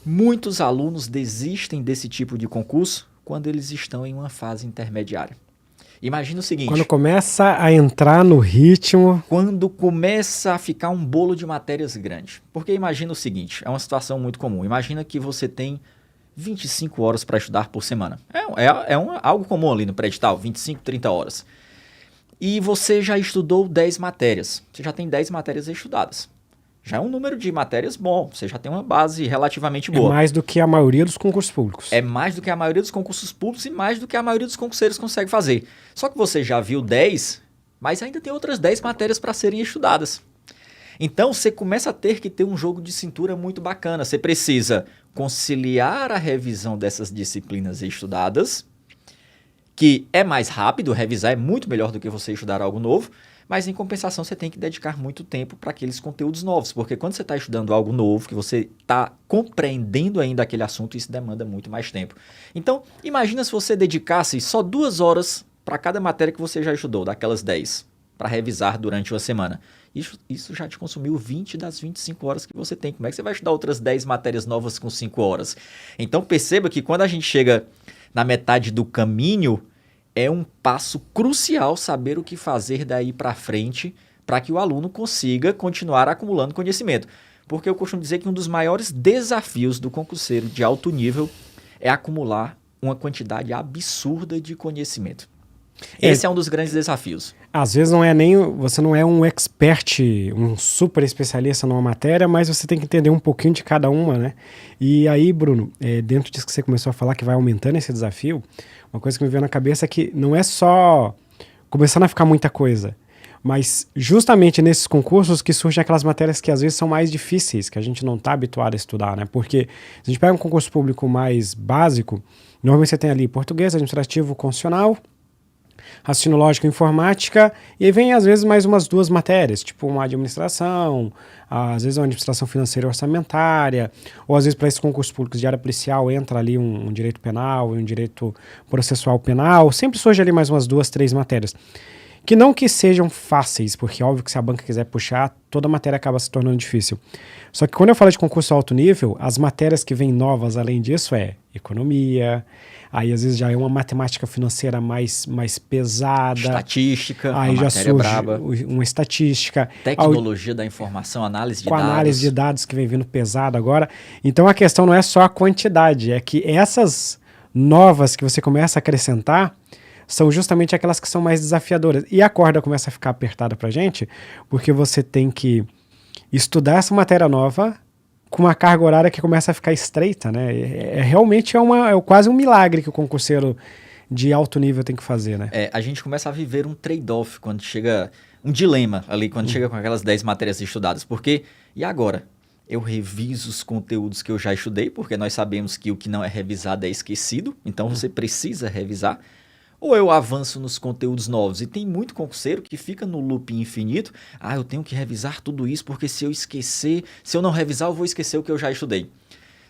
Muitos alunos desistem desse tipo de concurso quando eles estão em uma fase intermediária. Imagina o Quando seguinte, começa a entrar no ritmo. quando começa a ficar um bolo de matérias grande. Porque imagina o seguinte, é uma situação muito comum. Imagina que você tem 25 horas para estudar por semana. Algo comum ali no pré-edital, 25, 30 horas. E você já estudou 10 matérias. Você já tem 10 matérias estudadas. Já é um número de matérias bom. Você já tem uma base relativamente É boa. mais do que a maioria dos concursos públicos. É mais do que a maioria dos concursos públicos e mais do que a maioria dos concurseiros consegue fazer. Só que você já viu 10, mas ainda tem outras 10 matérias para serem estudadas. Então você começa a ter que ter um jogo de cintura muito bacana. Você precisa conciliar a revisão dessas disciplinas estudadas, que é mais rápido, revisar é muito melhor do que você estudar algo novo, mas em compensação você tem que dedicar muito tempo para aqueles conteúdos novos, porque quando você está estudando algo novo, que você está compreendendo ainda aquele assunto, isso demanda muito mais tempo. Então, imagina se você dedicasse só 2 horas para cada matéria que você já estudou, daquelas 10, para revisar durante uma semana. Isso já te consumiu 20 das 25 horas que você tem. Como é que você vai estudar outras 10 matérias novas com 5 horas? Então perceba que quando a gente chega na metade do caminho, é um passo crucial saber o que fazer daí para frente para que o aluno consiga continuar acumulando conhecimento. Porque eu costumo dizer que um dos maiores desafios do concurseiro de alto nível é acumular uma quantidade absurda de conhecimento. Esse é um dos grandes desafios. Às vezes você não é um expert, um super especialista numa matéria, mas você tem que entender um pouquinho de cada uma, né? E aí, Bruno, dentro disso que você começou a falar, que vai aumentando esse desafio, uma coisa que me veio na cabeça é que não é só começando a ficar muita coisa, mas justamente nesses concursos que surgem aquelas matérias que às vezes são mais difíceis, que a gente não está habituado a estudar, né? Porque se a gente pega um concurso público mais básico, normalmente você tem ali português, administrativo, constitucional, raciocínio lógico e informática, e aí vem às vezes mais umas 2 matérias, tipo uma administração, às vezes uma administração financeira e orçamentária, ou às vezes para esses concursos públicos de área policial entra ali um direito penal e um direito processual penal, sempre surge ali mais umas 2, 3 matérias. Que não que sejam fáceis, porque óbvio que se a banca quiser puxar, toda matéria acaba se tornando difícil. Só que quando eu falo de concurso alto nível, as matérias que vêm novas além disso é economia, aí às vezes já é uma matemática financeira mais pesada. Estatística, aí uma já matéria surge braba. uma estatística. Tecnologia da informação, análise de com dados. análise de dados que vem vindo pesado agora. Então a questão não é só a quantidade, é que essas novas que você começa a acrescentar são justamente aquelas que são mais desafiadoras. E a corda começa a ficar apertada pra gente, porque você tem que estudar essa matéria nova com uma carga horária que começa a ficar estreita, né? Realmente quase um milagre que o concurseiro de alto nível tem que fazer, né? A gente começa a viver um trade-off quando chega, um dilema ali, quando chega com aquelas 10 matérias estudadas. Porque, e agora? Eu reviso os conteúdos que eu já estudei, porque nós sabemos que o que não é revisado é esquecido, então você precisa revisar. Ou eu avanço nos conteúdos novos? E tem muito concurseiro que fica no loop infinito. Eu tenho que revisar tudo isso, porque se eu não revisar, eu vou esquecer o que eu já estudei.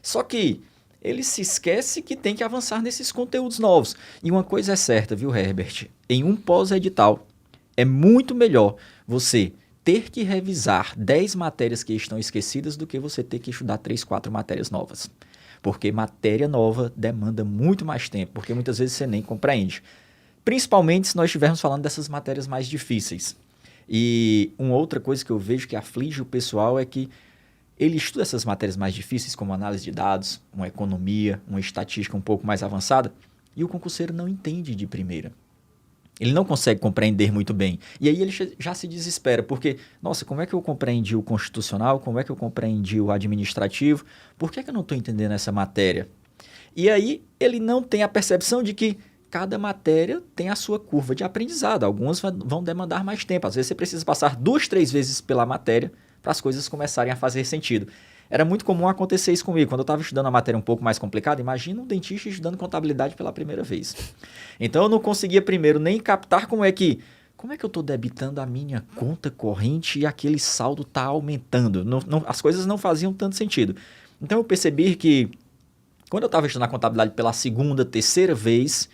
Só que ele se esquece que tem que avançar nesses conteúdos novos. E uma coisa é certa, viu, Herbert? Em um pós-edital, é muito melhor você ter que revisar 10 matérias que estão esquecidas do que você ter que estudar 3, 4 matérias novas. Porque matéria nova demanda muito mais tempo, porque muitas vezes você nem compreende. Principalmente se nós estivermos falando dessas matérias mais difíceis. E uma outra coisa que eu vejo que aflige o pessoal é que ele estuda essas matérias mais difíceis, como análise de dados, uma economia, uma estatística um pouco mais avançada, e o concurseiro não entende de primeira. Ele não consegue compreender muito bem. E aí ele já se desespera, porque, nossa, como é que eu compreendi o constitucional? Como é que eu compreendi o administrativo? Por que eu não estou entendendo essa matéria? E aí ele não tem a percepção de que cada matéria tem a sua curva de aprendizado. Algumas vão demandar mais tempo. Às vezes você precisa passar 2, 3 vezes pela matéria para as coisas começarem a fazer sentido. Era muito comum acontecer isso comigo. Quando eu estava estudando a matéria um pouco mais complicada, imagina um dentista estudando contabilidade pela primeira vez. Então eu não conseguia primeiro nem captar como é que eu estou debitando a minha conta corrente e aquele saldo está aumentando. As coisas não faziam tanto sentido. Então eu percebi que quando eu estava estudando a contabilidade pela segunda, terceira vez,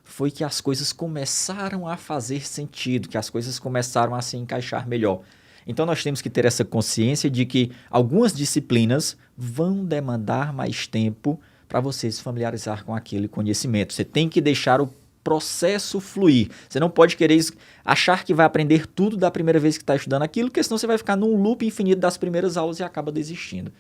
foi que as coisas começaram a fazer sentido, que as coisas começaram a se encaixar melhor. Então nós temos que ter essa consciência de que algumas disciplinas vão demandar mais tempo para você se familiarizar com aquele conhecimento. Você tem que deixar o processo fluir. Você não pode querer achar que vai aprender tudo da primeira vez que está estudando aquilo, porque senão você vai ficar num loop infinito das primeiras aulas e acaba desistindo.